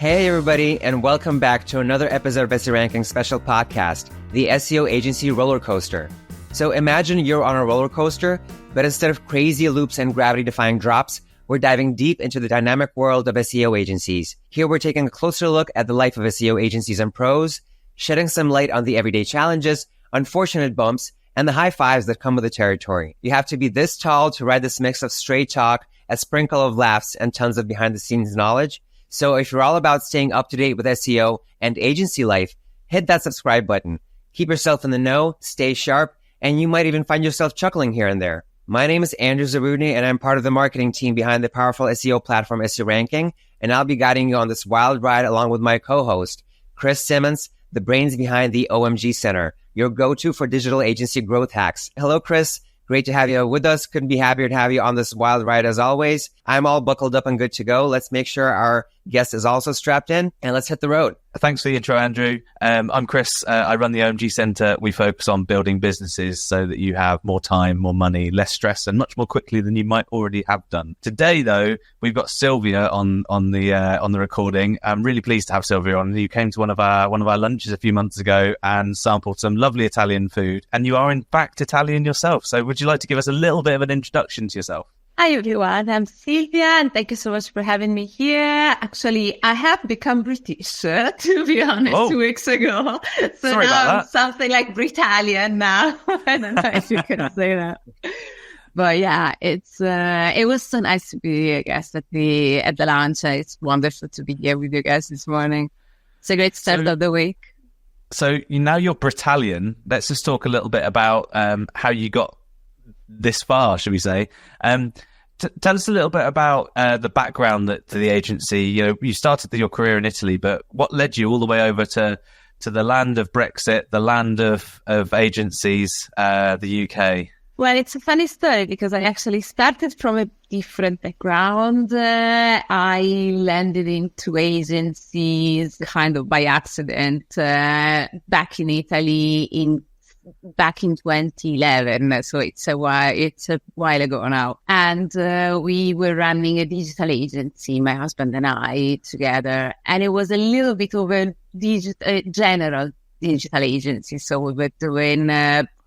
Hey everybody, and welcome back to another episode of SEO Ranking Special Podcast, the SEO Agency Rollercoaster. So imagine you're on a roller coaster, but instead of crazy loops and gravity-defying drops, we're diving deep into the dynamic world of SEO agencies. Here we're taking a closer look at the life of SEO agencies and pros, shedding some light on the everyday challenges, unfortunate bumps, and the high fives that come with the territory. You have to be this tall to ride this mix of straight talk, a sprinkle of laughs, and tons of behind-the-scenes knowledge. So if you're all about staying up to date with SEO and agency life, hit that subscribe button. Keep yourself in the know, stay sharp, and you might even find yourself chuckling here and there. My name is Andrew Zarudny, and I'm part of the marketing team behind the powerful SEO platform SEO Ranking, and I'll be guiding you on this wild ride along with my co-host, Chris Simmons, the brains behind the OMG Center, your go-to for digital agency growth hacks. Hello, Chris. Great to have you with us. Couldn't be happier to have you on this wild ride as always. I'm all buckled up and good to go. Let's make sure our guest is also strapped in, and let's hit the road. Thanks for the intro, Andrew. I'm Chris. I run the OMG Center. We focus on building businesses so that you have more time, more money, less stress, and much more quickly than you might already have done. Today, though, we've got Sylvia on the recording. I'm really pleased to have Sylvia on. You came to one of our lunches a few months ago and sampled some lovely Italian food. And you are in fact Italian yourself. So would you like to give us a little bit of an introduction to yourself? Hi everyone, I'm Sylvia and thank you so much for having me here. Actually, I have become British, to be honest, 2 weeks ago. So sorry now about I'm that. something like Britalian now. I don't know if you can say that. But yeah, it was so nice to be, I guess, at the lunch. It's wonderful to be here with you guys this morning. It's a great start of the week. So now you're Britalian. Let's just talk a little bit about how you got this far, should we say. Tell us a little bit about the background to the agency. You started your career in Italy, but what led you all the way over to the land of Brexit, the land of agencies, the UK? Well, it's a funny story because I actually started from a different background. I landed into agencies kind of by accident back in Italy back in 2011, so it's a while ago now. And we were running a digital agency, my husband and I together, and it was a little bit of a general digital agency. So we were doing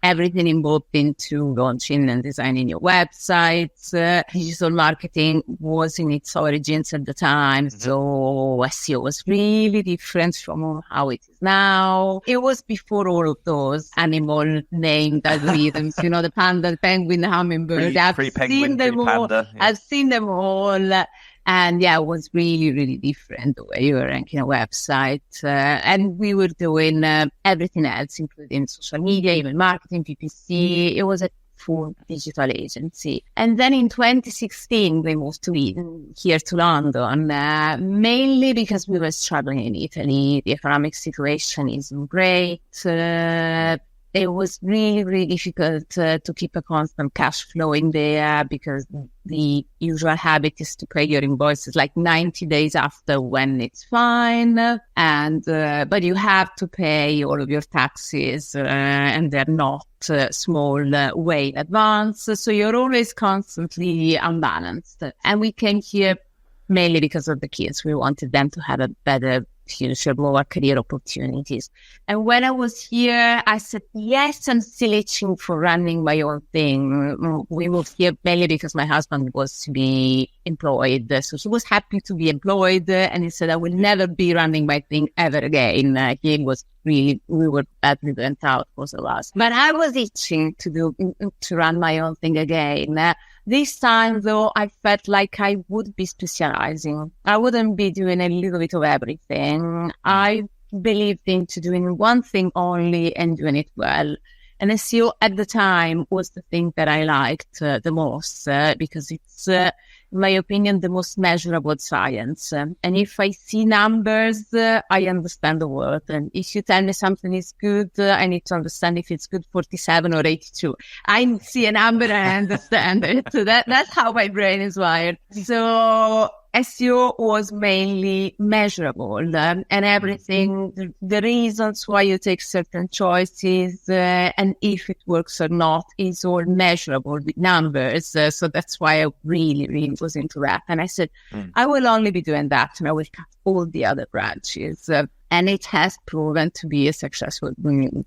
everything involved into launching and designing your websites. Digital marketing was in its origins at the time, so SEO was really different from how it is now. It was before all of those animal named algorithms, the panda, the penguin, the hummingbird. I've seen them all. Yeah. I've seen them all. And yeah, it was really, really different the way you were ranking a website. And we were doing everything else, including social media, email marketing, PPC. It was a full digital agency. And then in 2016, we moved here to London, mainly because we were struggling in Italy. The economic situation isn't great. It was really, really difficult to keep a constant cash flow in there because the usual habit is to pay your invoices like 90 days after when it's fine. And, but you have to pay all of your taxes and they're not small way in advance. So you're always constantly unbalanced. And we came here mainly because of the kids. We wanted them to have a better future, more career opportunities. And when I was here, I said, yes, I'm still itching for running my own thing. We moved here mainly because my husband was to be employed. So he was happy to be employed. And he said, I will never be running my thing ever again. He was we were badly burnt out, both of us. But I was itching to run my own thing again. This time, though, I felt like I would be specializing. I wouldn't be doing a little bit of everything. I believed into doing one thing only and doing it well. And SEO at the time was the thing that I liked the most because it's, in my opinion, the most measurable science. And if I see numbers, I understand the word. And if you tell me something is good, I need to understand if it's good 47 or 82. I see a number and I understand it. So that's how my brain is wired. So SEO was mainly measurable, and everything, the reasons why you take certain choices and if it works or not is all measurable with numbers. So that's why I really was into that. And I said, I will only be doing that and I will cut all the other branches. And it has proven to be a successful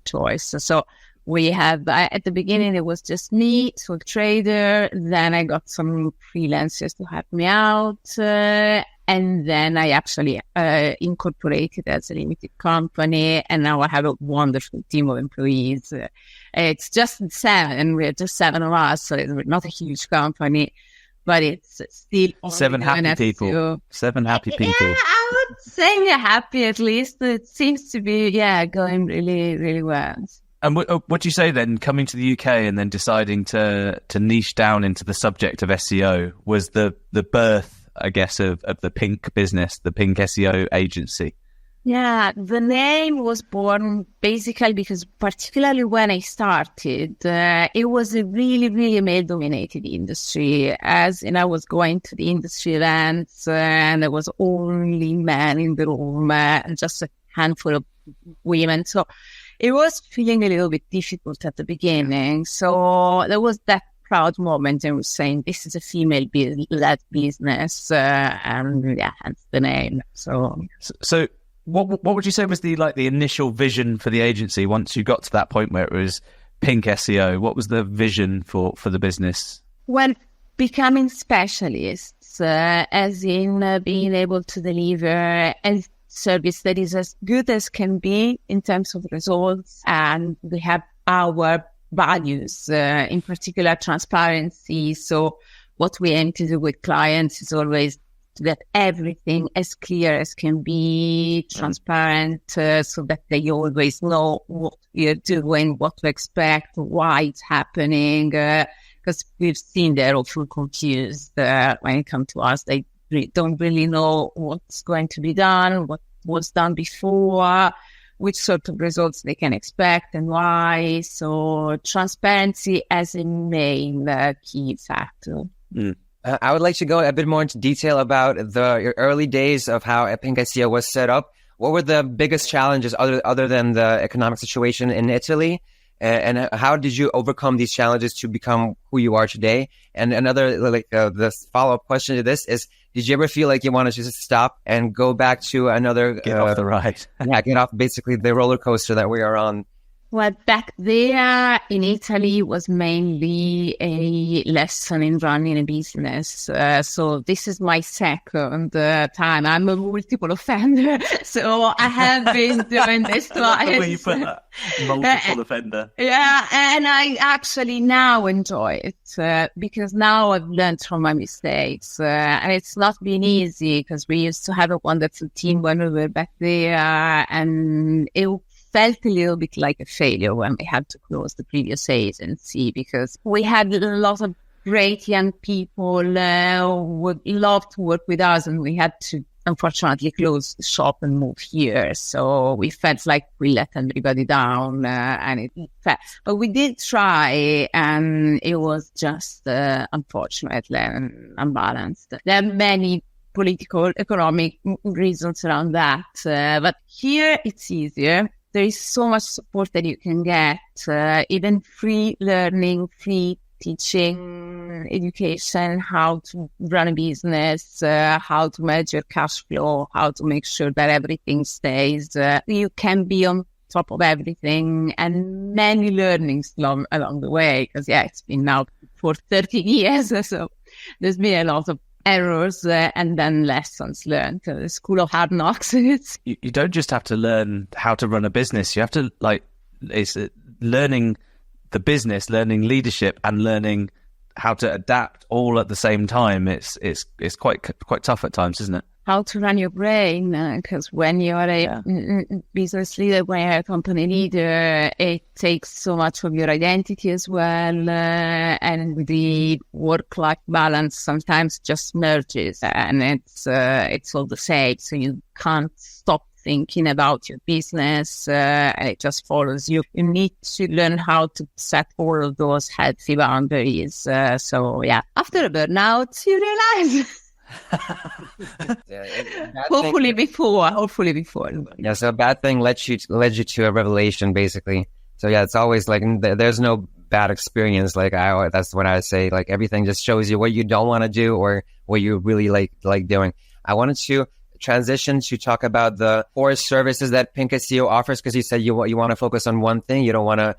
choice. So we have, at the beginning, it was just me, sole trader. Then I got some freelancers to help me out. And then I actually incorporated as a limited company. And now I have a wonderful team of employees. It's just 7. We're just 7 of us. So it's not a huge company, but it's still 7 happy people. 7 happy people. Yeah, I would say we're happy at least. It seems to be, going really well. And what do you say then, coming to the UK and then deciding to niche down into the subject of SEO was the birth, I guess, of the Pink business, the Pink SEO agency? Yeah, the name was born basically because particularly when I started, it was a really male-dominated industry. As in, I was going to the industry events and there was only men in the room and just a handful of women. So it was feeling a little bit difficult at the beginning. So there was that proud moment and was saying, this is a female-led business, and hence the name. So what would you say was the initial vision for the agency once you got to that point where it was Pink SEO? What was the vision for the business? Well, becoming specialists, as in being able to deliver a service that is as good as can be in terms of results, and we have our values, in particular transparency. So what we aim to do with clients is always to get everything as clear as can be, transparent, so that they always know what you're doing, what to expect, why it's happening, because we've seen they're often confused when it comes to us. They don't really know what's going to be done, what was done before, which sort of results they can expect and why. So transparency as a main key factor. I would like to go a bit more into detail about your early days of how Pink SEO was set up. What were the biggest challenges other than the economic situation in Italy? And how did you overcome these challenges to become who you are today? And another, the follow-up question to this is, did you ever feel like you wanted to just stop and go back to another... Get off the ride. Get off basically the roller coaster that we are on? Well, back there in Italy was mainly a lesson in running a business. So this is my second time. I'm a multiple offender. So I have been doing this twice. The way you put that. Multiple offender. Yeah, and I actually now enjoy it because now I've learned from my mistakes. And it's not been easy because we used to have a wonderful team when we were back there, and it felt a little bit like a failure when we had to close the previous agency because we had a lot of great young people who would love to work with us, and we had to unfortunately close the shop and move here. So we felt like we let everybody down, and it felt, but we did try, and it was just unfortunately unbalanced. There are many political, economic reasons around that, but here it's easier. There is so much support that you can get, even free learning, free teaching, education, how to run a business, how to manage your cash flow, how to make sure that everything stays. You can be on top of everything, and many learnings along the way, because it's been now for 30 years. So there's been a lot of errors and then lessons learned. The school of hard knocks. You don't just have to learn how to run a business. You have to it's learning the business, learning leadership, and learning how to adapt all at the same time. It's quite tough at times, isn't it? How to run your brain, because when you're a business leader, when you're a company leader, it takes so much of your identity as well, and the work-life balance sometimes just merges, and it's all the same. So you can't stop thinking about your business, and it just follows you. You need to learn how to set all of those healthy boundaries. After a burnout, you realize Hopefully before. Yeah, so a bad thing led you to a revelation, basically. So yeah, it's always like there's no bad experience. Like that's what I say. Like everything just shows you what you don't want to do or what you really like doing. I wanted to transition to talk about the core services that Pink SEO offers, because you said you want to focus on one thing. You don't want to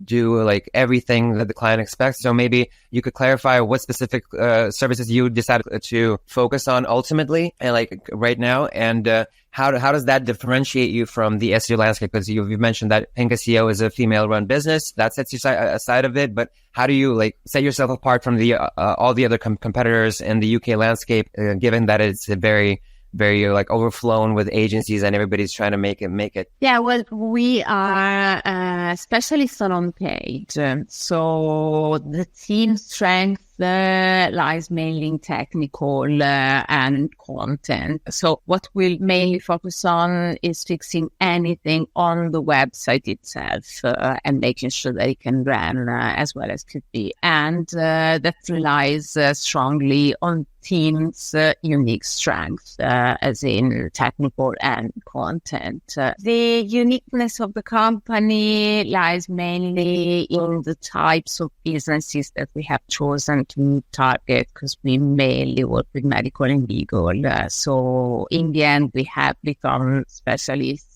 do like everything that the client expects. So maybe you could clarify what specific services you decided to focus on ultimately and like right now, and how does that differentiate you from the SEO landscape? Because you mentioned that Pink SEO is a female-run business that sets you aside of it, but how do you like set yourself apart from the all the other competitors in the UK landscape, given that it's a very like overflown with agencies and everybody's trying to make it? Yeah, well, we are specialists on page. So the team strength lies mainly in technical and content. So what we'll mainly focus on is fixing anything on the website itself and making sure that it can run as well as could be. And that relies strongly on team's unique strengths, as in technical and content. The uniqueness of the company lies mainly in the types of businesses that we have chosen to target, because we mainly work with medical and legal. So in the end, we have become specialists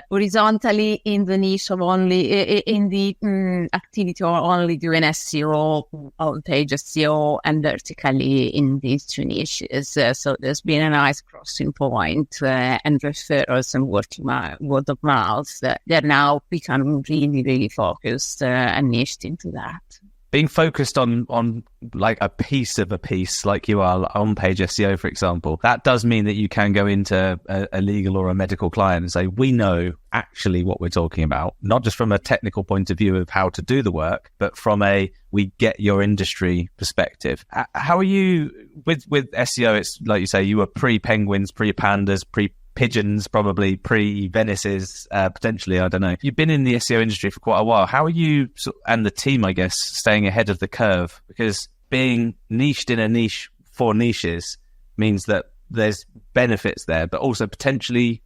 horizontally in the niche of only in the activity of only doing SEO, on-page SEO, and vertically in these two niches. So there's been a nice crossing point and referrals and word of mouth. They're now becoming really, really focused and niched into that. Being focused on like a piece, like you are on page SEO, for example, that does mean that you can go into a legal or a medical client and say, we know actually what we're talking about, not just from a technical point of view of how to do the work, but from we get your industry perspective. How are you with SEO? It's like you say, you were pre-penguins, pre-pandas, pigeons, probably pre-Venices, potentially, I don't know. You've been in the SEO industry for quite a while. How are you and the team, I guess, staying ahead of the curve? Because being niched in a niche for niches means that there's benefits there, but also potentially,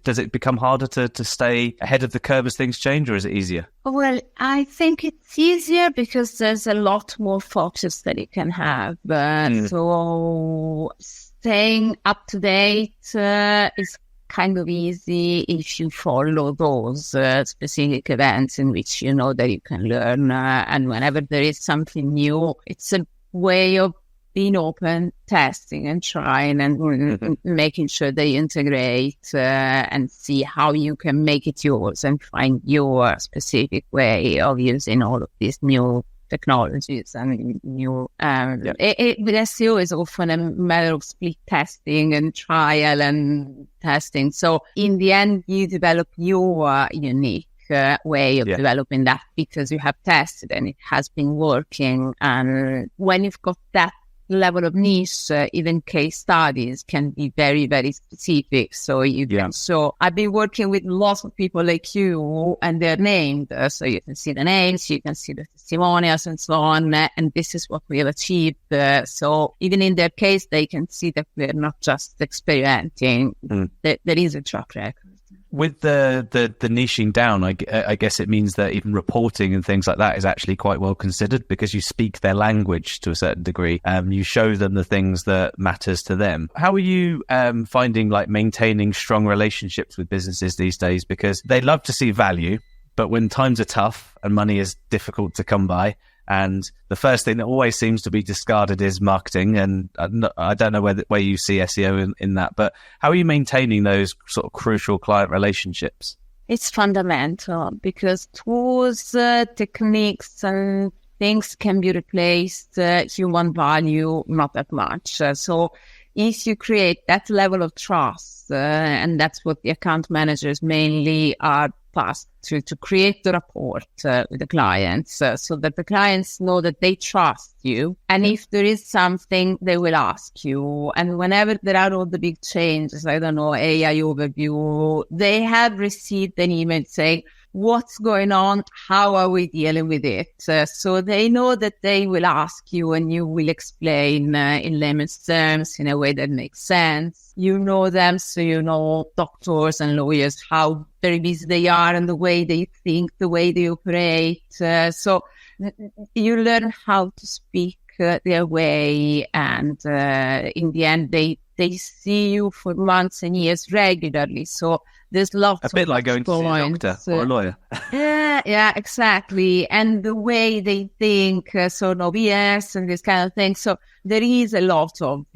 does it become harder to stay ahead of the curve as things change, or is it easier? Well, I think it's easier because there's a lot more focus that you can have. So staying up to date is kind of easy if you follow those specific events in which you know that you can learn. And whenever there is something new, it's a way of being open, testing and trying and making sure they integrate and see how you can make it yours and find your specific way of using all of these new technologies and new with SEO is often a matter of split testing and trial and testing. So in the end, you develop your unique way of developing that because you have tested and it has been working. And when you've got that level of niche, even case studies can be very, very specific. So you can, so I've been working with lots of people like you and they're named. So you can see the names, you can see the testimonials and so on. And this is what we have achieved. So even in their case, they can see that we're not just experimenting. There is a track record. With the niching down, I guess it means that even reporting and things like that is actually quite well considered because you speak their language to a certain degree. You show them the things that matters to them. How are you finding like maintaining strong relationships with businesses these days? Because they love to see value, but when times are tough and money is difficult to come by, and the first thing that always seems to be discarded is marketing. And I don't know where you see SEO in that, but how are you maintaining those sort of crucial client relationships? It's fundamental because tools, techniques and things can be replaced. Human value, not that much. So if you create that level of trust, and that's what the account managers mainly are tasked to create the rapport with the clients so that the clients know that they trust you. And if there is something, they will ask you. And whenever there are all the big changes, I don't know, AI overview, they have received an email saying, what's going on, how are we dealing with it. So they know that they will ask you and you will explain in layman's terms in a way that makes sense. You know them, so you know doctors and lawyers, how very busy they are and the way they think, the way they operate. So you learn how to speak their way, and in the end, they see you for months and years regularly. So there's lots a bit like going to see a doctor or a lawyer. Yeah, exactly. And the way they think, so no BS and this kind of thing. So there is a lot of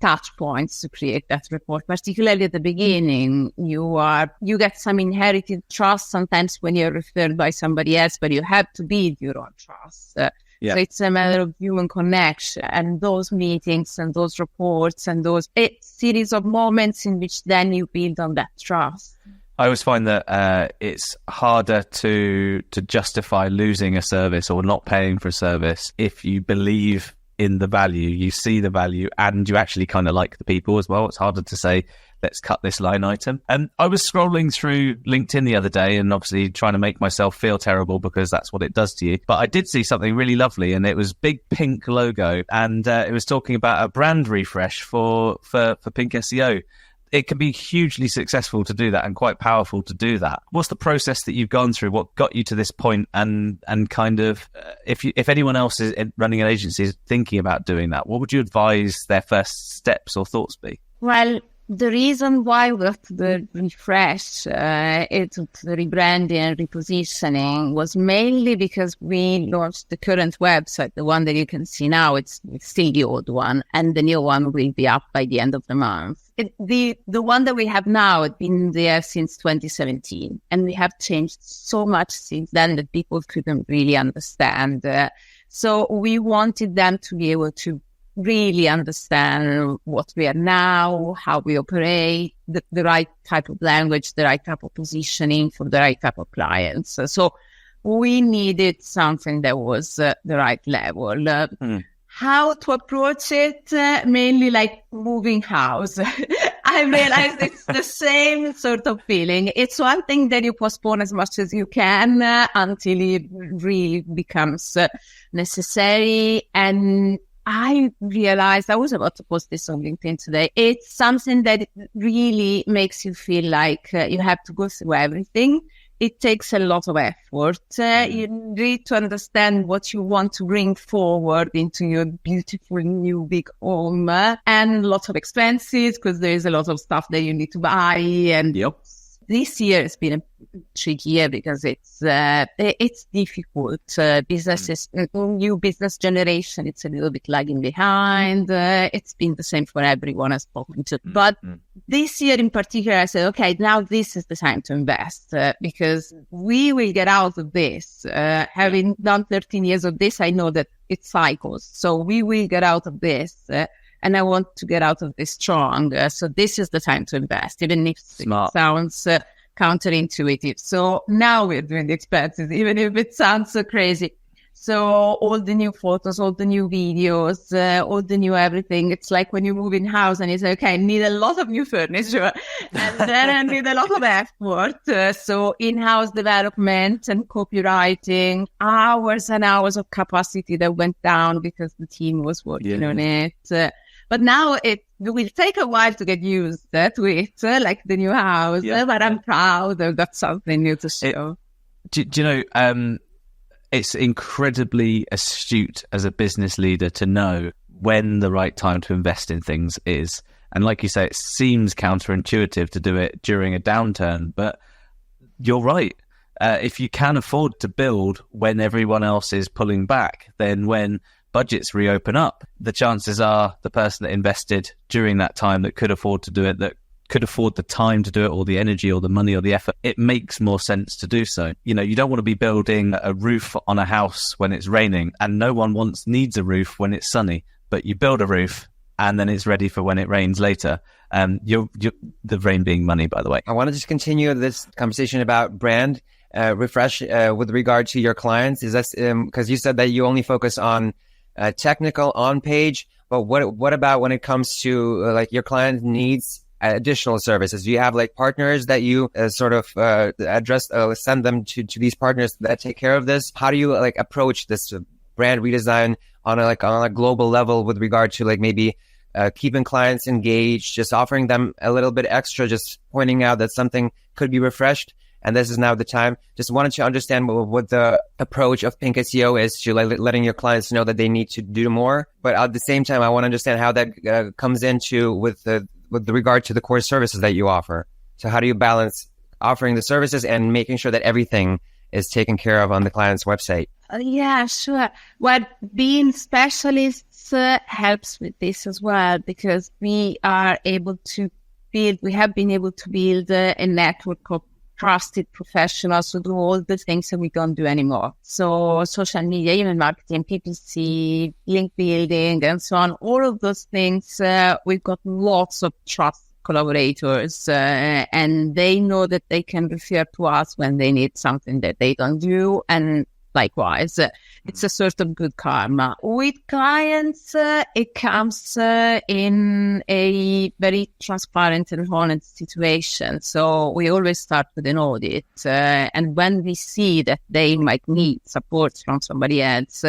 touch points to create that rapport, particularly at the beginning. You get some inherited trust sometimes when you're referred by somebody else, but you have to build your own trust. So it's a matter of human connection, and those meetings and those reports and those series of moments in which then you build on that trust. I always find that it's harder to justify losing a service or not paying for a service if you believe in the value, you see the value, and you actually kind of like the people as well. It's harder to say, let's cut this line item. And I was scrolling through LinkedIn the other day and obviously trying to make myself feel terrible because that's what it does to you. But I did see something really lovely, and it was big pink logo, and it was talking about a brand refresh for Pink SEO. It can be hugely successful to do that and quite powerful to do that. What's the process that you've gone through? What got you to this point? And kind of, if anyone else is running an agency is thinking about doing that, what would you advise their first steps or thoughts be? Well, the reason why we got the refresh, the rebranding and repositioning was mainly because we launched the current website, the one that you can see now. It's still the old one, and the new one will be up by the end of the month. The one that we have now has been there since 2017, and we have changed so much since then that people couldn't really understand. So we wanted them to be able to really understand what we are now, how we operate, the right type of language, the right type of positioning for the right type of clients. So we needed something that was the right level. How to approach it? Mainly like moving house. I realized it's the same sort of feeling. It's one thing that you postpone as much as you can until it really becomes necessary. And I realized, I was about to post this on LinkedIn today, it's something that really makes you feel like you have to go through everything. It takes a lot of effort. You need to understand what you want to bring forward into your beautiful new big home, and lots of expenses because there is a lot of stuff that you need to buy. And this year has been a tricky year because it's difficult. Businesses, new business generation, it's a little bit lagging behind. It's been the same for everyone I've spoken to. But this year in particular, I said, okay, now this is the time to invest because we will get out of this. Having done 13 years of this, I know that it cycles. So we will get out of this. And I want to get out of this strong. So this is the time to invest, even if it sounds counterintuitive. So now we're doing the expenses, even if it sounds so crazy. So all the new photos, all the new videos, all the new everything. It's like when you move in house and you say, okay, I need a lot of new furniture and then I need a lot of effort. So in-house development and copywriting, hours and hours of capacity that went down because the team was working on it. But now it will take a while to get used to it, like the new house. But I'm proud I've got something new to show. Do you know, it's incredibly astute as a business leader to know when the right time to invest in things is. And like you say, it seems counterintuitive to do it during a downturn, but you're right. If you can afford to build when everyone else is pulling back, then when budgets reopen up, the chances are the person that invested during that time that could afford to do it, that could afford the time to do it, or the energy or the money or the effort, it makes more sense to do so. You know, you don't want to be building a roof on a house when it's raining, and no one needs a roof when it's sunny, but you build a roof and then it's ready for when it rains later. The rain being money, by the way. I want to just continue this conversation about brand refresh with regard to your clients. Is that because you said that you only focus on technical on page, but what about when it comes to like your client needs additional services? Do you have like partners that you send them to these partners that take care of this? How do you like approach this brand redesign on a global level with regard to like maybe keeping clients engaged, just offering them a little bit extra, just pointing out that something could be refreshed and this is now the time? Just wanted to understand what the approach of Pink SEO is to letting your clients know that they need to do more. But at the same time, I want to understand how that comes into with regard to the core services that you offer. So how do you balance offering the services and making sure that everything is taken care of on the client's website? Yeah, sure. Well, being specialists helps with this as well, because we have been able to build a network of trusted professionals who do all the things that we don't do anymore. So social media, email marketing, PPC, link building, and so on, all of those things, we've got lots of trust collaborators, and they know that they can refer to us when they need something that they don't do. And likewise, it's a sort of good karma. With clients, it comes in a very transparent and honest situation. So we always start with an audit. And when we see that they might need support from somebody else,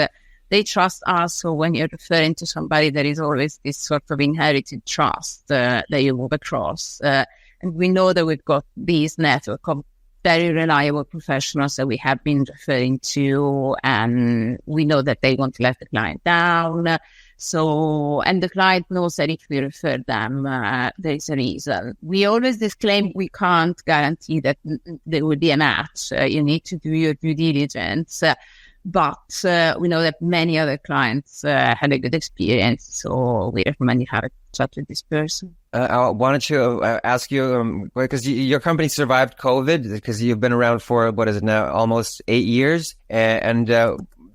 they trust us. So when you're referring to somebody, there is always this sort of inherited trust that you move across. And we know that we've got this network of very reliable professionals that we have been referring to, and we know that they won't let the client down. So, and the client knows that if we refer them, there is a reason. We always disclaim we can't guarantee that there will be a match. You need to do your due diligence. But we know that many other clients had a good experience, so we recommend you have a chat with this person. I wanted to ask you, because your company survived COVID, because you've been around for, what is it now, almost 8 years. And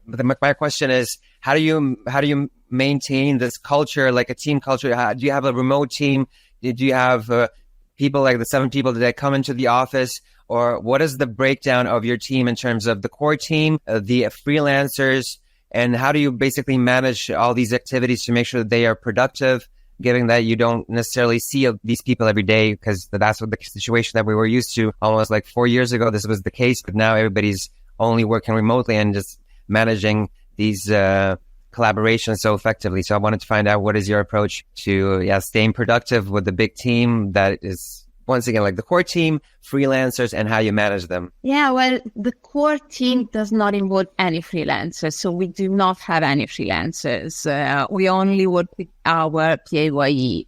my question is, how do you maintain this culture, like a team culture? Do you have a remote team? Do you have people like the 7 people that come into the office? Or what is the breakdown of your team in terms of the core team, the freelancers, and how do you basically manage all these activities to make sure that they are productive, given that you don't necessarily see these people every day, because that's what the situation that we were used to almost like 4 years ago. This was the case, but now everybody's only working remotely and just managing these collaborations so effectively. So I wanted to find out, what is your approach to staying productive with the big team that is, once again, like the core team, freelancers, and how you manage them? Yeah, well, the core team does not involve any freelancers. So we do not have any freelancers. We only work with our PAYE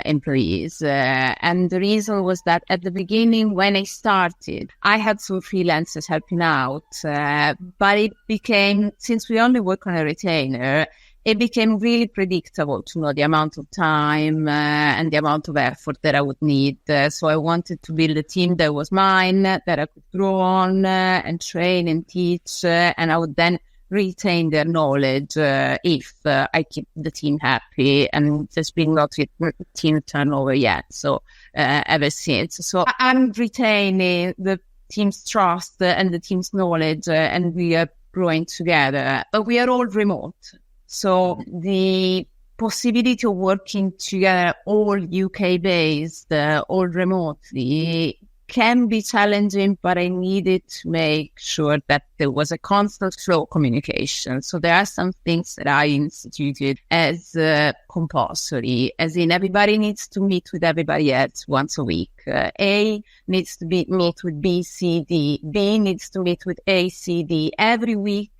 employees. And the reason was that at the beginning, when I started, I had some freelancers helping out. But it became, since we only work on a retainer, it became really predictable to know the amount of time and the amount of effort that I would need. So I wanted to build a team that was mine, that I could grow on and train and teach, and I would then retain their knowledge if I keep the team happy. And there's been lots of team turnover yet, so ever since. So I'm retaining the team's trust and the team's knowledge, and we are growing together. But we are all remote. So the possibility of working together, all UK based, all remotely, can be challenging, but I needed to make sure that there was a constant flow of communication. So there are some things that I instituted as compulsory, as in everybody needs to meet with everybody else once a week. A needs to meet with B, C, D. B needs to meet with A, C, D. Every week,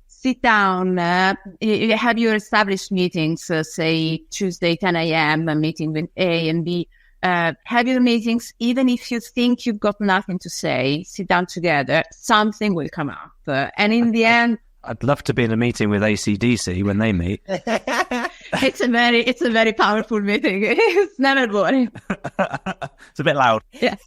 sit down, have your established meetings, say Tuesday, 10 a.m., a meeting with A and B. Have your meetings, even if you think you've got nothing to say, sit down together, something will come up. And in the end, I'd love to be in a meeting with AC/DC when they meet. It's a very powerful meeting. It's never boring. It's a bit loud. Yes,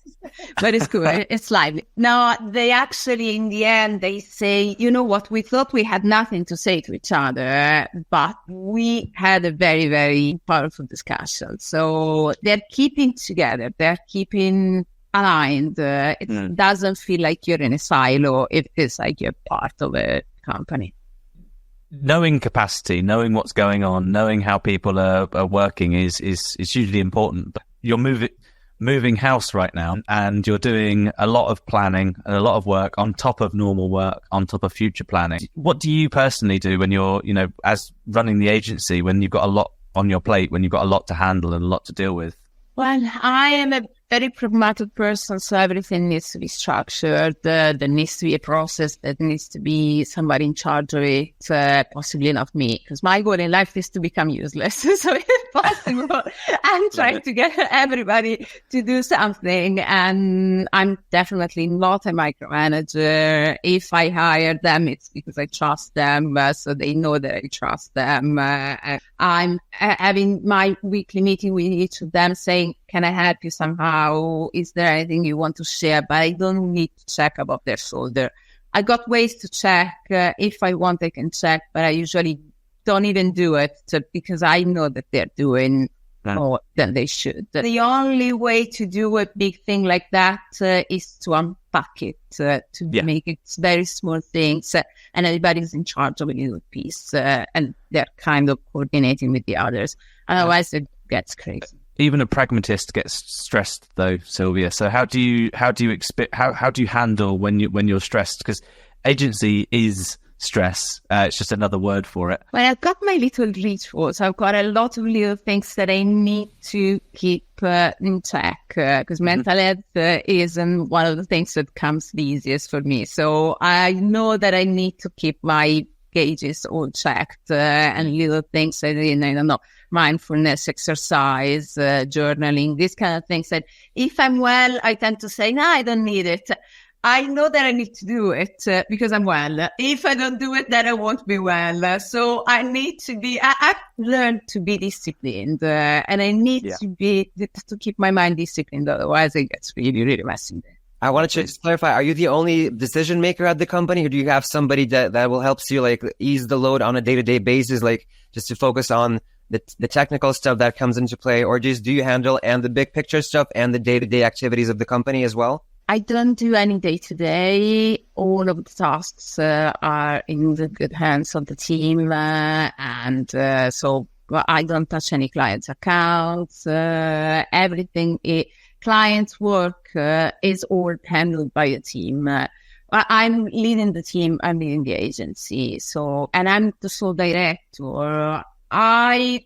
but it's cool. It's lively. No, they actually, in the end, they say, you know what, we thought we had nothing to say to each other, but we had a very, very powerful discussion. So they're keeping together. They're keeping aligned. It doesn't feel like you're in a silo. It feels like you're part of a company. Knowing capacity, knowing what's going on, knowing how people are working is hugely important. But moving house right now, and you're doing a lot of planning and a lot of work on top of normal work, on top of future planning. What do you personally do when you're, as running the agency, when you've got a lot on your plate, when you've got a lot to handle and a lot to deal with? Well, I am a very pragmatic person, so everything needs to be structured. There needs to be a process. There needs to be somebody in charge of it, possibly not me, because my goal in life is to become useless. So if possible, I'm trying to get everybody to do something, and I'm definitely not a micromanager. If I hire them, it's because I trust them, so they know that I trust them. I'm having my weekly meeting with each of them saying, can I help you somehow? Is there anything you want to share? But I don't need to check above their shoulder. I got ways to check. If I want, I can check, but I usually don't even do it because I know that they're doing more than they should. The only way to do a big thing like that is to unpack it, to make it very small things, and everybody's in charge of a little piece, and they're kind of coordinating with the others. Otherwise, it gets crazy. Even a pragmatist gets stressed, though, Sylvia. So how do you handle when you're stressed? Because agency is stress. It's just another word for it. Well, I've got my little rituals. I've got a lot of little things that I need to keep in check, because mental health isn't one of the things that comes the easiest for me. So I know that I need to keep my gauges all checked, and little things I don't know, mindfulness, exercise, journaling, these kind of things that if I'm well, I tend to say, no, I don't need it. I know that I need to do it because I'm well. If I don't do it, then I won't be well. So I need to be, I've learned to be disciplined, and I need to keep my mind disciplined. Otherwise, it gets really, really messy. I wanted to just clarify, are you the only decision maker at the company, or do you have somebody that will help you like ease the load on a day-to-day basis, like just to focus on the technical stuff that comes into play, or just do you handle and the big picture stuff and the day-to-day activities of the company as well? I don't do any day-to-day. All of the tasks are in the good hands of the team, and so I don't touch any clients' accounts. Everything, clients' work is all handled by the team. I'm leading the team, I'm leading the agency, and I'm the sole director.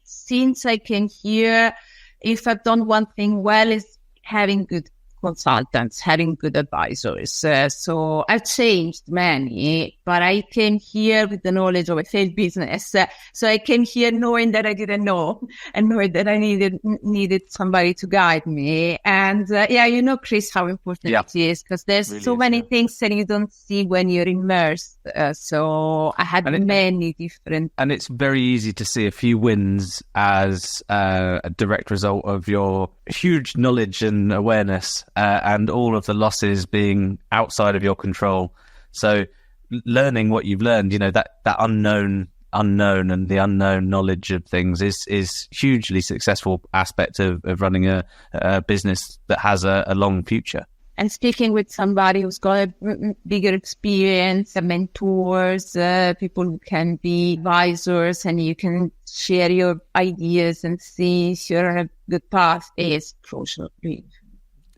Since I came here, if I've done one thing well, is having good consultants, having good advisors. So I've changed many, but I came here with the knowledge of a failed business. So I came here knowing that I didn't know, and knowing that I needed somebody to guide me. And Chris, how important it is, because there's really so many things that you don't see when you're immersed. So I had many different. And it's very easy to see a few wins as a direct result of your huge knowledge and awareness, and all of the losses being outside of your control. So learning what you've learned, that unknown and the unknown knowledge of things is hugely successful aspect of running a business that has a long future. And speaking with somebody who's got a bigger experience, mentors, people who can be advisors, and you can share your ideas and see if you're on a good path is crucial.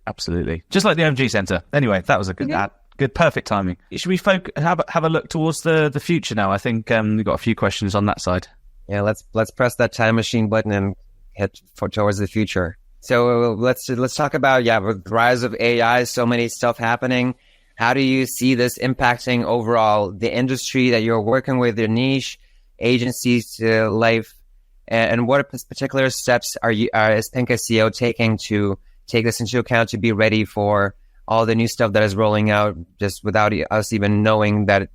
Absolutely. Just like the OMG Centre. Anyway, that was a good ad. Good, perfect timing. Should we have a look towards the future now? I think we've got a few questions on that side. Yeah, let's press that time machine button and head towards the future. So let's talk about, with the rise of AI, so many stuff happening. How do you see this impacting overall the industry that you're working with, your niche, agencies, life, and what particular steps is Pink SEO taking to take this into account to be ready for all the new stuff that is rolling out just without us even knowing that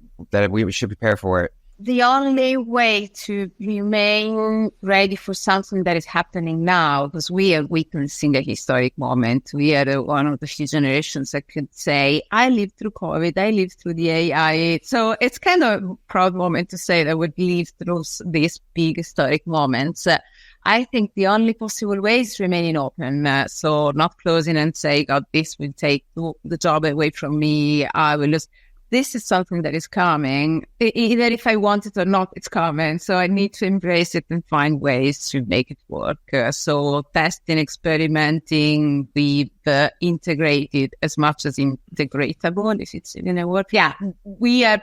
we should prepare for it? The only way to remain ready for something that is happening now, because we are witnessing a historic moment. We are one of the few generations that could say, I lived through COVID, I lived through the AI. So it's kind of a proud moment to say that we lived through these big historic moments. I think the only possible way is remaining open. So not closing and saying, this will take the job away from me. I will just this is something that is coming. Either if I want it or not, it's coming. So I need to embrace it and find ways to make it work. So testing, experimenting, we've integrated as much as integratable, if it's in a word. Yeah, we are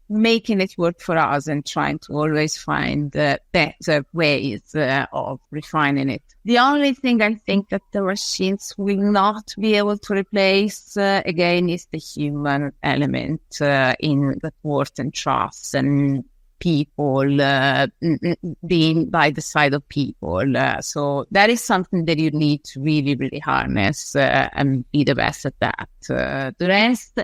making it work for us and trying to always find better ways of refining it. The only thing I think that the machines will not be able to replace, again, is the human element in the worth and trust and people being by the side of people. So that is something that you need to really, really harness and be the best at that. The rest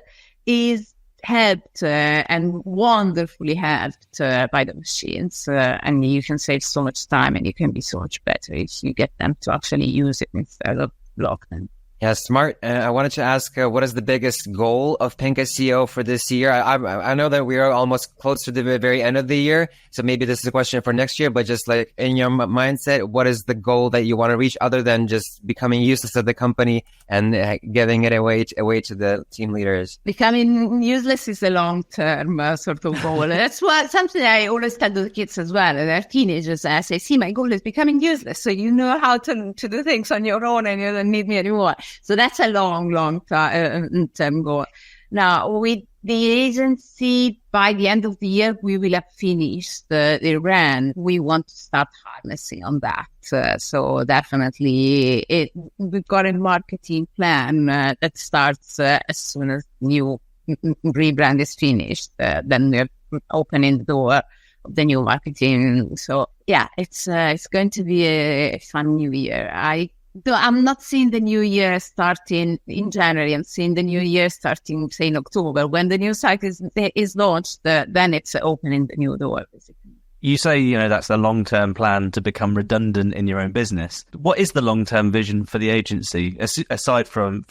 is helped and wonderfully helped by the machines, and you can save so much time and you can be so much better if you get them to actually use it instead of block them. Yeah, smart. I wanted to ask, what is the biggest goal of Pink SEO for this year? I know that we are almost close to the very end of the year, so maybe this is a question for next year, but just like in your mindset, what is the goal that you want to reach other than just becoming useless at the company and giving it away to the team leaders? Becoming useless is a long-term sort of goal. That's something I always tell the kids as well. They're teenagers. I say, see, my goal is becoming useless. So you know how to do things on your own and you don't need me anymore. So that's a long term goal. Now, with the agency, by the end of the year, we will have finished the brand. We want to start harnessing on that. So definitely, we've got a marketing plan that starts as soon as new rebrand is finished. Then we're opening the door of the new marketing. So yeah, it's going to be a fun new year. I'm not seeing the new year starting in January. I'm seeing the new year starting, say, in October. When the new cycle is launched, then it's opening the new door, basically. You say, that's the long-term plan to become redundant in your own business. What is the long-term vision for the agency, aside from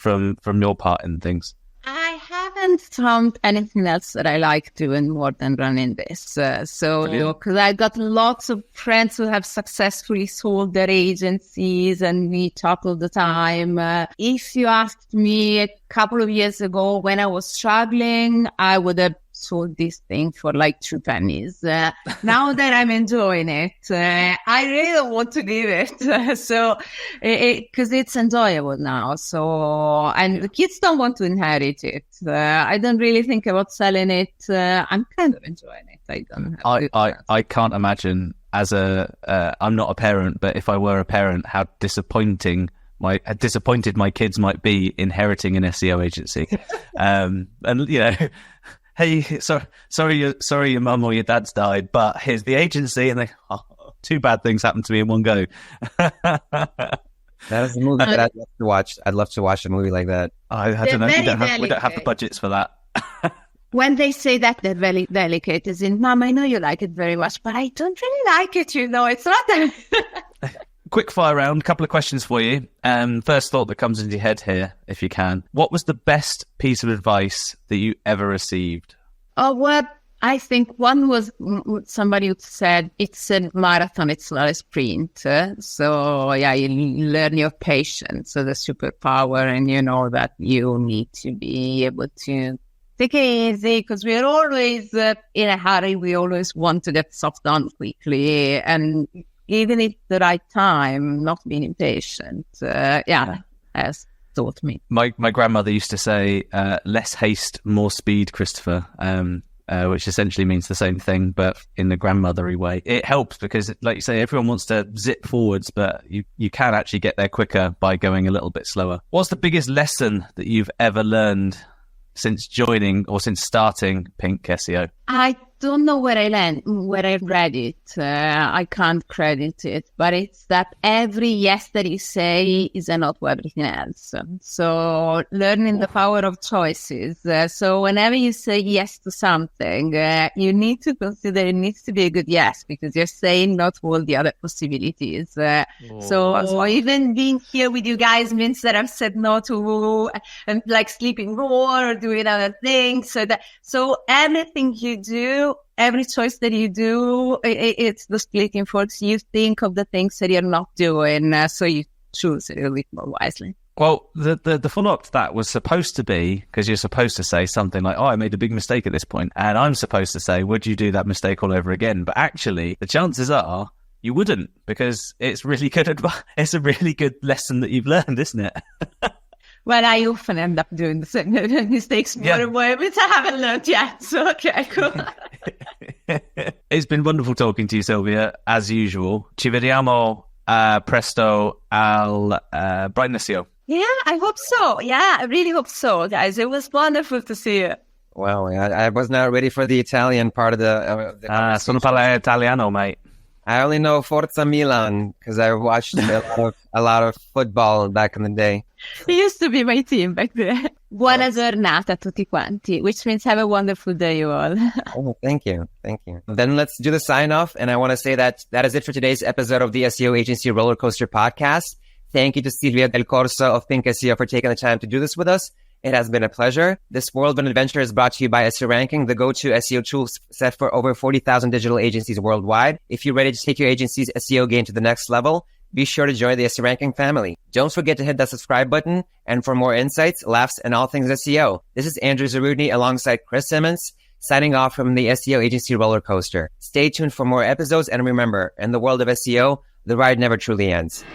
your part in things? I haven't found anything else that I like doing more than running this. Because I got lots of friends who have successfully sold their agencies and we talk all the time. If you asked me a couple of years ago when I was struggling, I would have sold this thing for like 2 pennies. Now that I'm enjoying it, I really don't want to leave it. Because it's enjoyable now. And the kids don't want to inherit it. I don't really think about selling it. I'm kind of enjoying it. I can't imagine I'm not a parent, but if I were a parent, how disappointed my kids might be inheriting an SEO agency. Hey, sorry, your mum or your dad's died, but here's the agency, and two bad things happened to me in one go. That is a movie that I'd love to watch. I'd love to watch a movie like that. I don't know. We don't have the budgets for that. When they say that, they're very delicate, as in, Mom, I know you like it very much, but I don't really like it, It's not that... Quick fire round, couple of questions for you. First thought that comes into your head here, if you can. What was the best piece of advice that you ever received? Oh, well, I think one was somebody who said it's a marathon, it's not a sprint. So, yeah, you learn your patience, so the superpower, and you know that you need to be able to take it easy, because we're always in a hurry. We always want to get stuff done quickly, and even at the right time, not being impatient. Has taught me. My grandmother used to say, less haste, more speed, Christopher, which essentially means the same thing, but in the grandmothery way. It helps because, like you say, everyone wants to zip forwards, but you can actually get there quicker by going a little bit slower. What's the biggest lesson that you've ever learned since joining or since starting Pink SEO? I don't know where I read it. I can't credit it, but it's that every yes that you say is a no to everything else. So learning the power of choices. So whenever you say yes to something, you need to consider it needs to be a good yes, because you're saying no to all the other possibilities. So even being here with you guys means that I've said no to like sleeping more or doing other things. So everything you do, every choice that you do, it's the splitting forks. You think of the things that you're not doing, so you choose a little bit more wisely. Well, the follow-up to that was supposed to be, because you're supposed to say something like, oh, I made a big mistake at this point. And I'm supposed to say, would you do that mistake all over again? But actually, the chances are you wouldn't, because it's really good advice. It's a really good lesson that you've learned, isn't it? Well, I often end up doing the same mistakes more and more, which I haven't learned yet. So, okay, cool. It's been wonderful talking to you, Sylvia, as usual. Ci vediamo presto al Brighton SEO. Yeah, I hope so. Yeah, I really hope so, guys. It was wonderful to see you. Well, I was not ready for the Italian part of the Sono parla italiano, mate. I only know Forza Milan because I watched a lot of football back in the day. It used to be my team back there. Buona giornata a tutti quanti, which means have a wonderful day, you all. Oh, thank you. Thank you. Then let's do the sign off. And I want to say that is it for today's episode of the SEO Agency Rollercoaster podcast. Thank you to Silvia Del Corso of Pink SEO for taking the time to do this with us. It has been a pleasure. This whirlwind adventure is brought to you by SEO Ranking, the go-to SEO tool set for over 40,000 digital agencies worldwide. If you're ready to take your agency's SEO game to the next level, be sure to join the SEO Ranking family. Don't forget to hit that subscribe button. And for more insights, laughs, and all things SEO, this is Andrew Zarudny alongside Chris Simmons, signing off from the SEO Agency Rollercoaster. Stay tuned for more episodes, and remember, in the world of SEO, the ride never truly ends.